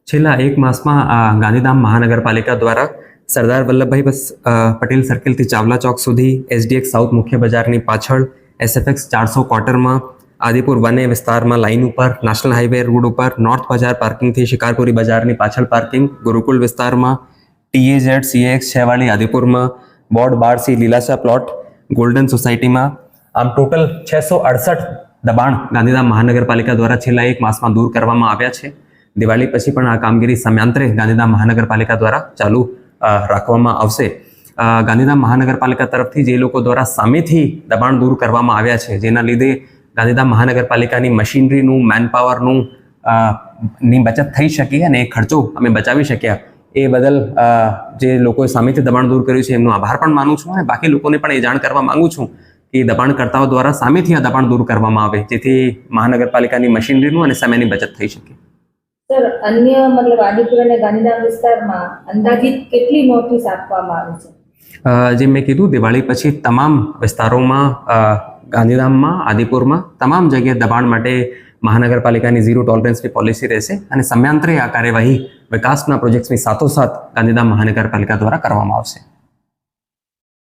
છેલ્લા એક માસમાં ગાંધીધામ મહાનગરપાલિકા દ્વારા સરદાર વલ્લભભાઈ પટેલ સર્કલથી ચાવલા ચોક સુધી એસડીએક્સ સાઉથ મુખ્ય બજારની પાછળ SFX 400 ક્વાર્ટરમાં આદિપુર વને વિસ્તારમાં લાઇન ઉપર નેશનલ હાઈવે રોડ ઉપર નોર્થ બજાર પાર્કિંગથી શિકારપુરી બજારની પાછળ પાર્કિંગ ગુરુકુલ વિસ્તારમાં TAZ CAX 6 વાળી આદિપુરમાં બોર્ડ 12C લીલાશા પ્લોટ ગોલ્ડન સોસાયટીમાં આમ ટોટલ 668 દબાણ ગાંધીધામ મહાનગરપાલિકા દ્વારા છેલ્લા એક માસમાં દૂર કરવામાં આવ્યા છે. દિવાળી પછી પણ આ કામગીરી સમયાંતરે ગાંધીધામ મહાનગરપાલિકા દ્વારા ચાલુ રાખવામાં આવશે. ગાંધીધામ મહાનગરપાલિકા તરફથી જે લોકો દ્વારા સામેથી દબાણ દૂર કરવામાં આવ્યા છે, જેના લીધે ગાંધીધામ મહાનગરપાલિકાની મશીનરીનું મેનપાવરનું ની બચત થઈ શકી અને એ ખર્ચો અમે બચાવી શક્યા, એ બદલ જે લોકોએ સામેથી દબાણ દૂર કર્યું છે એમનો આભાર પણ માનું છું અને બાકી લોકોને પણ એ જાણ કરવા માંગુ છું કે દબાણકર્તાઓ દ્વારા સામેથી આ દબાણ દૂર કરવામાં આવે, જેથી મહાનગરપાલિકાની મશીનરીનું અને સમયની બચત થઈ શકે. સર, અન્ય મતલબ આદિપુર અને ગાંધીધામ વિસ્તારમાં અંદાજિત કેટલી નોટિસ આપવામાં આવી છે? જેમ મેં કીધું, દિવાળી પછી તમામ વિસ્તારોમાં ગાંધીધામમાં આદિપુરમાં તમામ જગ્યાએ દબાણ માટે મહાનગરપાલિકાની ઝીરો ટોલરન્સની પોલિસી રહેશે અને સમયાંતરે આ કાર્યવાહી વિકાસના પ્રોજેક્ટ્સની સાથોસાથ ગાંધીધામ મહાનગરપાલિકા દ્વારા કરવામાં આવશે.